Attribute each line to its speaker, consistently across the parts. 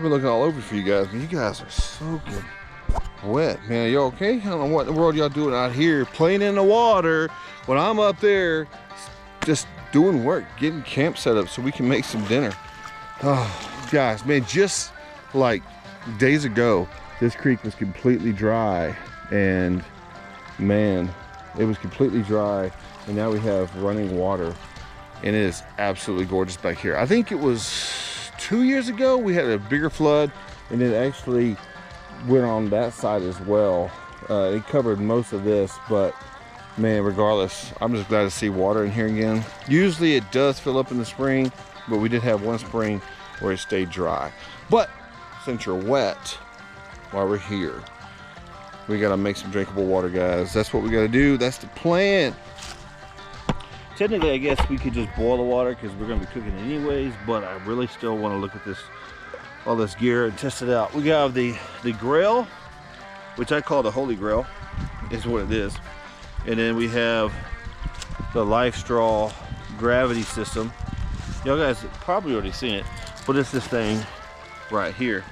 Speaker 1: been looking all over for you guys, but you guys are soaking wet, man. You okay? I don't know what in the world y'all doing out here playing in the water when I'm up there just doing work, getting camp set up so we can make some dinner. Oh, guys, man, just like days ago, this creek was completely dry, and man, it was completely dry, and now we have running water, and it is absolutely gorgeous back here. I think it was 2 years ago we had a bigger flood, and it actually went on that side as well. It covered most of this, but man, regardless, I'm just glad to see water in here again. Usually it does fill up in the spring, but we did have one spring where it stayed dry. But since you're wet while we're here, we gotta make some drinkable water, guys. That's what we gotta do. That's the plan. Technically, I guess we could just boil the water because we're gonna be cooking anyways, but I really still want to look at this, all this gear, and test it out. We got the Grail, which I call the Holy Grail, is what it is. And then we have the Life Straw gravity system. Y'all guys have probably already seen it, but it's this thing right here.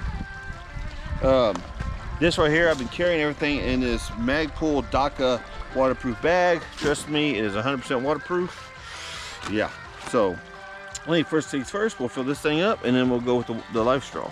Speaker 1: This right here, I've been carrying everything in this Magpul DACA waterproof bag. Trust me, it is 100% waterproof. Yeah, so I think first things first, we'll fill this thing up and then we'll go with the Life Straw.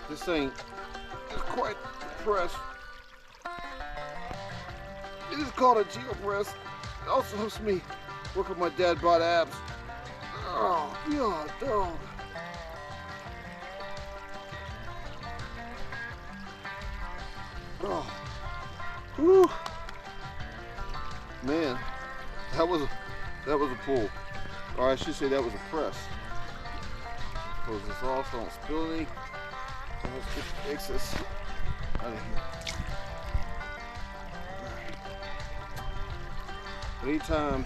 Speaker 1: This thing is quite pressed. It is called a Geo press. It also helps me work with my dad bod abs. Oh, God, dog. Oh, whew. Man, that was a pull. Or I should say that was a press. Close this off so I don't spill any. Let's get the excess out of here. But anytime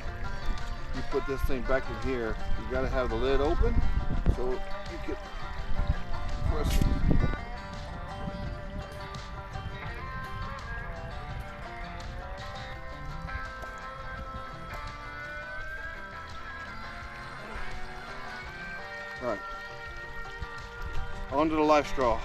Speaker 1: you put this thing back in here, you gotta have the lid open so you can press it. All right. Onto the Life Straw.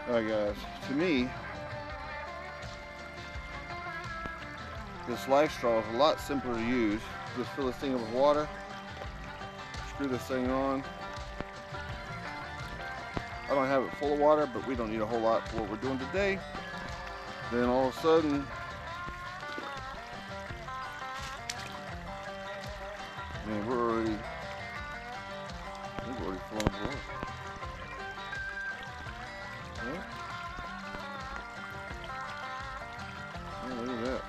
Speaker 1: Alright guys, to me, this Life Straw is a lot simpler to use. Just fill this thing up with water, screw this thing on. I don't have it full of water, but we don't need a whole lot for what we're doing today. Then all of a sudden, man, we're already, I think we're already filling up the water. Look at that.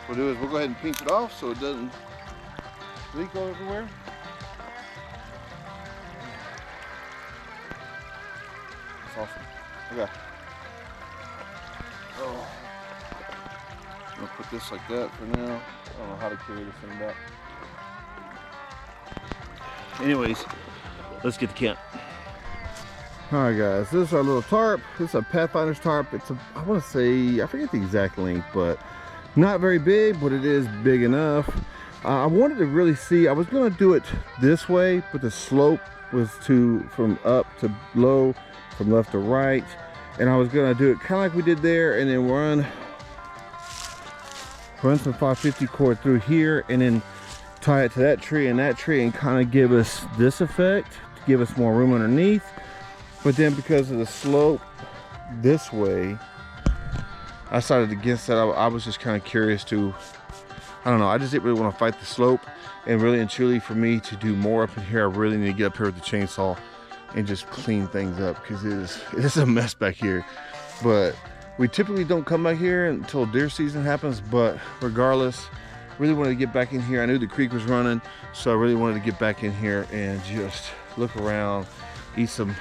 Speaker 1: What we'll do is we'll go ahead and pinch it off so it doesn't leak all everywhere. That's awesome. Okay. Oh. I'm gonna put this like that for now. I don't know how to carry this thing back. Anyways, let's get to camp. Alright guys, this is our little tarp. This is a Pathfinder's tarp. It's a, I want to say, I forget the exact length, but not very big, but it is big enough. I wanted to really see, I was going to do it this way, but the slope was from up to low, from left to right. And I was going to do it kind of like we did there, and then run some 550 cord through here, and then tie it to that tree and kind of give us this effect to give us more room underneath. But then because of the slope this way, I decided against that. I was just kind of curious to, I don't know, I just didn't really want to fight the slope. And really and truly, for me to do more up in here, I really need to get up here with the chainsaw and just clean things up, because it is a mess back here. But we typically don't come back here until deer season happens, but regardless, really wanted to get back in here. I knew the creek was running, so I really wanted to get back in here and just look around, eat some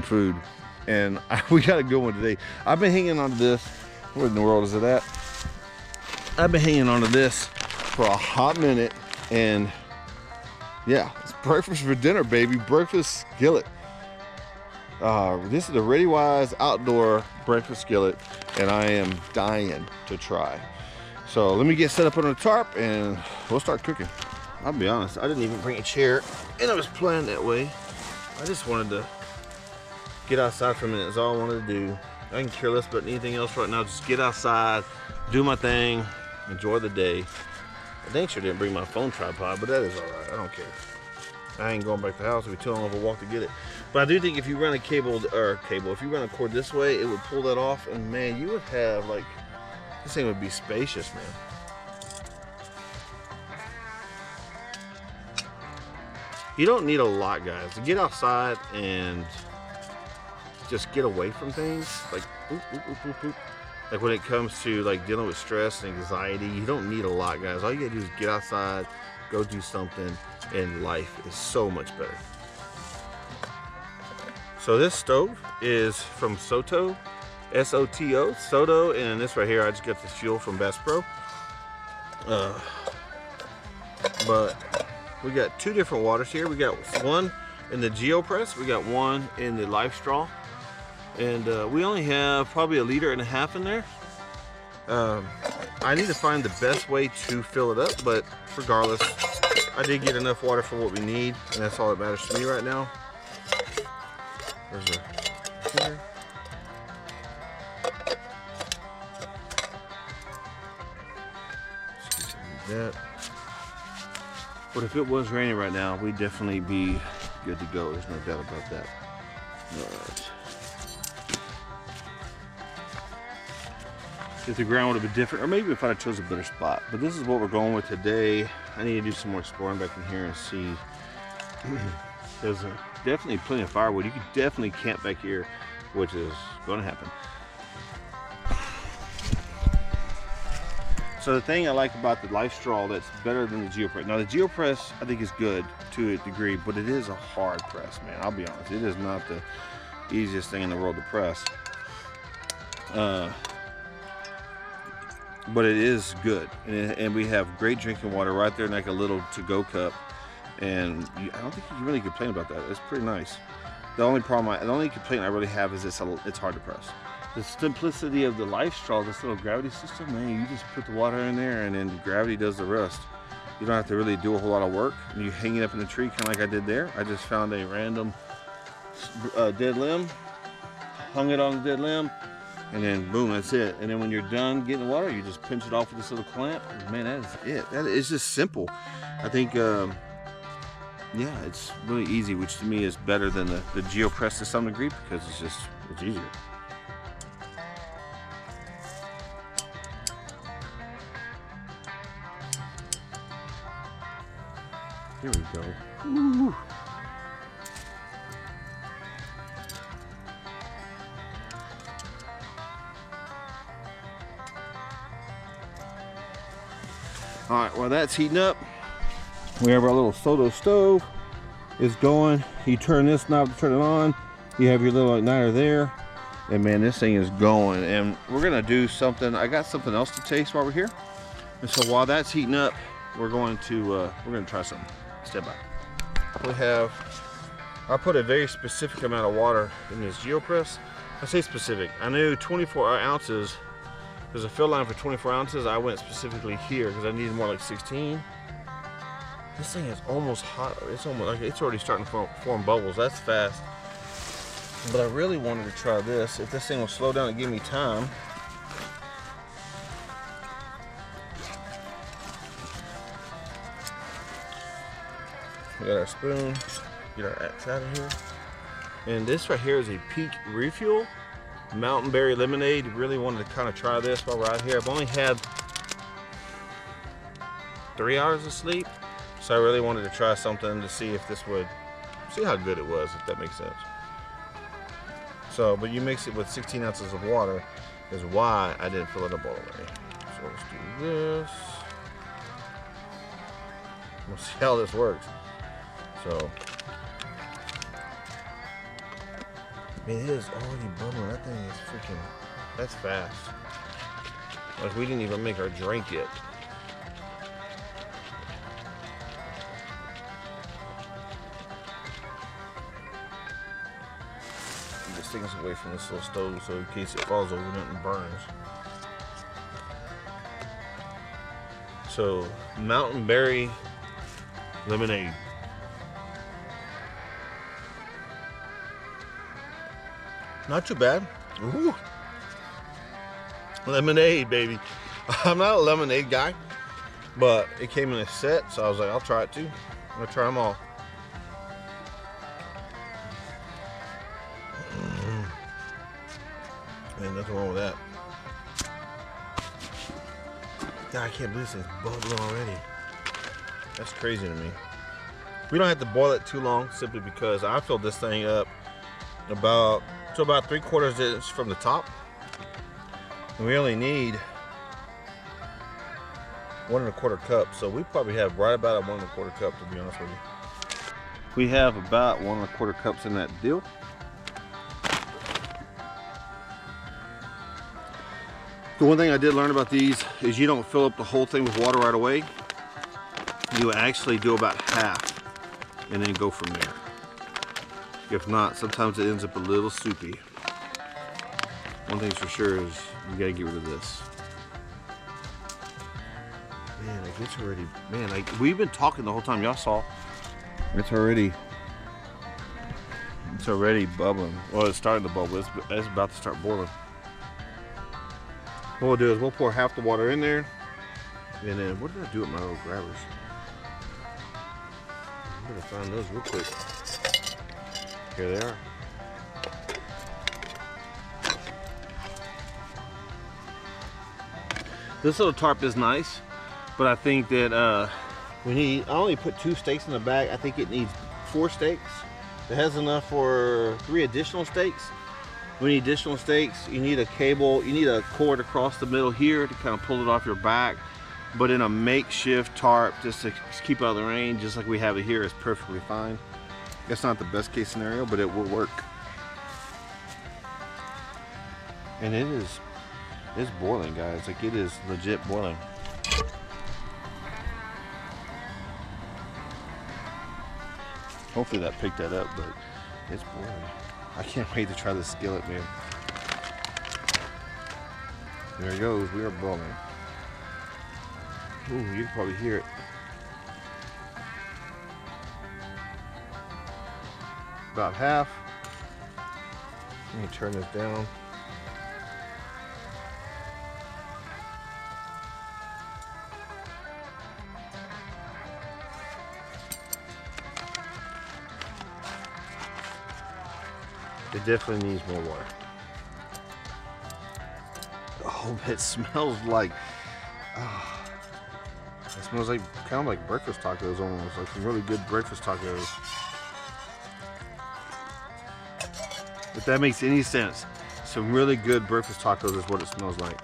Speaker 1: food. And we got a good one today. I've been hanging on to this. Where in the world is it at? I've been hanging on to this for a hot minute, and yeah, it's breakfast for dinner, baby. Breakfast skillet. This is the Ready Wise outdoor breakfast skillet, and I am dying to try. So let me get set up on the tarp and we'll start cooking. I'll be honest, I didn't even bring a chair, and I was planning that way. I just wanted to get outside for a minute. That's all I wanted to do. I can care less about anything else right now. Just get outside, do my thing, enjoy the day. I dang sure didn't bring my phone tripod, but that is all right. I don't care. I ain't going back to the house. It'll be too long of a walk to get it. But I do think if you run if you run a cord this way, it would pull that off, and man, you would have like, this thing would be spacious, man. You don't need a lot, guys, to get outside and just get away from things. Like, like when it comes to like dealing with stress and anxiety, you don't need a lot, guys. All you gotta do is get outside, go do something, and life is so much better. So this stove is from Soto, S-O-T-O, Soto, and this right here, I just got this fuel from Bass Pro. But we got two different waters here. We got one in the GeoPress, we got one in the Life Straw, and we only have probably 1.5 liters in there. I need to find the best way to fill it up, but regardless, I did get enough water for what we need, and that's all that matters to me right now. There's a here. That. But if it was raining right now, we'd definitely be good to go. There's no doubt about that. All right. If the ground would have been different, or maybe if I'd have chosen a better spot. But this is what we're going with today. I need to do some more exploring back in here and see. There's definitely plenty of firewood. You could definitely camp back here, which is going to happen. So the thing I like about the Life Straw that's better than the GeoPress. Now the GeoPress I think is good to a degree, but it is a hard press, man. I'll be honest. It is not the easiest thing in the world to press. But it is good, and we have great drinking water right there in like a little to-go cup, and I don't think you can really complain about that. It's pretty nice. The only complaint I really have is it's hard to press. The simplicity of the Life Straw, this little gravity system, man, you just put the water in there and then the gravity does the rest. You don't have to really do a whole lot of work. You hang it up in the tree, kind of like I did there. I just found a random dead limb, hung it on the dead limb, and then boom, that's it. And then when you're done getting the water, you just pinch it off with this little clamp. Man, that is it. That is just simple. I think, yeah, it's really easy, which to me is better than the GeoPress to some degree, because it's easier. Here we go. Ooh. All right, while that's heating up, we have our little Soto stove. It's going. You turn this knob to turn it on. You have your little igniter there, and man, this thing is going. And we're gonna do something. I got something else to taste while we're here. And so while that's heating up, we're gonna try something. Step by. I put a very specific amount of water in this GeoPress. I say specific. I knew 24 ounces. There's a fill line for 24 ounces. I went specifically here because I needed more like 16. This thing is almost hot. It's almost like it's already starting to form bubbles. That's fast. But I really wanted to try this. If this thing will slow down and give me time. We got our spoon. Get our axe out of here. And this right here is a peak refuel. Mountain berry lemonade. Really wanted to kind of try this while we're out here. I've only had 3 hours of sleep. So I really wanted to try something to see if this would, see how good it was, if that makes sense. So, but you mix it with 16 ounces of water is why I didn't fill it up all the way. So let's do this. We'll see how this works. So, I mean, it is already bubbling. That thing is freaking, that's fast. Like we didn't even make our drink yet. This thing's away from this little stove so in case it falls over it and burns. So, mountain berry lemonade. Not too bad. Ooh. Lemonade, baby. I'm not a lemonade guy, but it came in a set, so I was like, I'll try it too. I'm gonna try them all. Man, nothing wrong with that. God, I can't believe this thing's bubbling already. That's crazy to me. We don't have to boil it too long simply because I filled this thing up about 3/4 inch from the top. And we only need 1 1/4 cups. So we probably have right about a 1 1/4 cup, to be honest with you. We have about 1 1/4 cups in that deal. The one thing I did learn about these is you don't fill up the whole thing with water right away. You actually do about half and then go from there. If not, sometimes it ends up a little soupy. One thing's for sure is you gotta get rid of this. Man, like it's already, man, like we've been talking the whole time, y'all saw. It's already bubbling. Well, it's starting to bubble. It's about to start boiling. What we'll do is we'll pour half the water in there, and then what did I do with my little grabbers? I'm gonna find those real quick. Here they are. This little tarp is nice, but I think that I only put 2 steaks in the bag. I think it needs 4 steaks. It has enough for 3 additional steaks. We need additional steaks. You need a cable, you need a cord across the middle here to kind of pull it off your back. But in a makeshift tarp, just to keep out of the rain, just like we have it here, is perfectly fine. It's not the best case scenario, but it will work. And it's boiling, guys. Like it is legit boiling. Hopefully that picked that up, but it's boiling. I can't wait to try this skillet, man. There it goes, we are boiling. Ooh, you can probably hear it. About half. Let me turn this down. It definitely needs more water. Oh, it smells like, it smells like kind of like breakfast tacos almost, like some really good breakfast tacos. If that makes any sense, some really good breakfast tacos is what it smells like.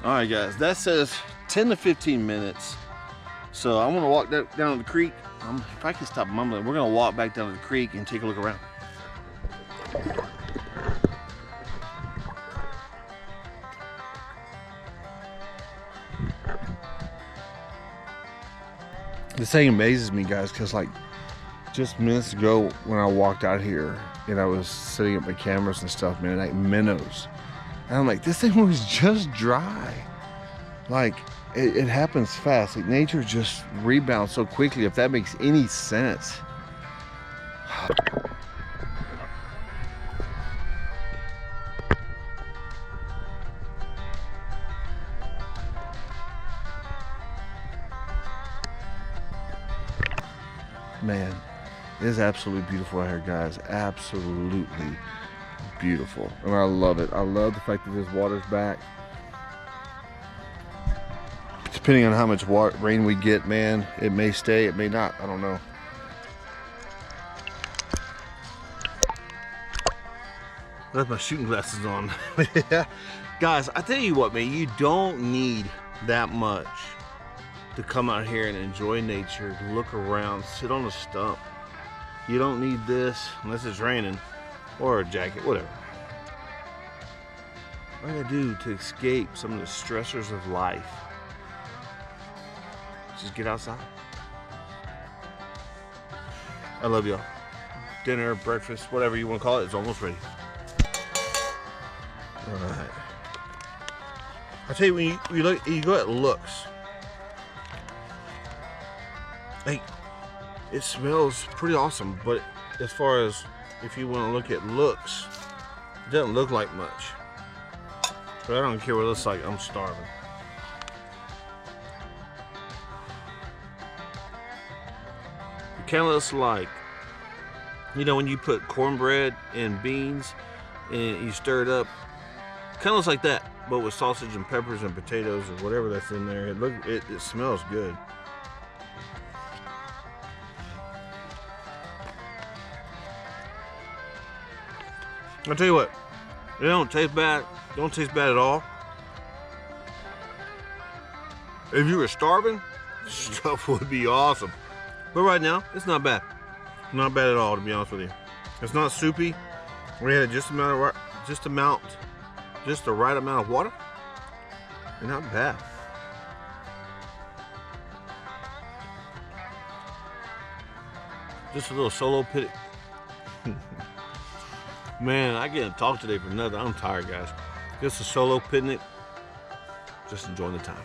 Speaker 1: All right, guys, that says 10 to 15 minutes. So I'm gonna walk down to the creek. If I can stop mumbling, we're gonna walk back down to the creek and take a look around. This thing amazes me, guys, because like just minutes ago when I walked out here and I was setting up my cameras and stuff, man, like minnows. And I'm like, this thing was just dry. Like, it happens fast. Like, nature just rebounds so quickly, if that makes any sense. Man, it is absolutely beautiful out here, guys. Absolutely beautiful. And I love it. I love the fact that this water's back. Depending on how much rain we get, man, it may stay, it may not. I don't know. I left my shooting glasses on. Yeah. Guys, I tell you what, man, you don't need that much to come out here and enjoy nature, look around, sit on a stump. You don't need this unless it's raining, or a jacket, whatever. What I gotta do to escape some of the stressors of life? Just get outside. I love y'all. Dinner, breakfast, whatever you want to call it, it's almost ready. All right. I tell you, when you go at looks, like, it smells pretty awesome, but as far as if you want to look at looks, it doesn't look like much. But I don't care what it looks like, I'm starving. It kind of looks like, you know, when you put cornbread and beans and you stir it up, kind of looks like that, but with sausage and peppers and potatoes or whatever that's in there. It smells good. I'll tell you what, it don't taste bad. Don't taste bad at all. If you were starving, stuff would be awesome. But right now, it's not bad. Not bad at all, to be honest with you. It's not soupy. We had just the right amount of water. And not bad. Just a little solo pit. Man, I can't talk today for nothing. I'm tired, guys. Just a solo picnic. Just enjoying the time.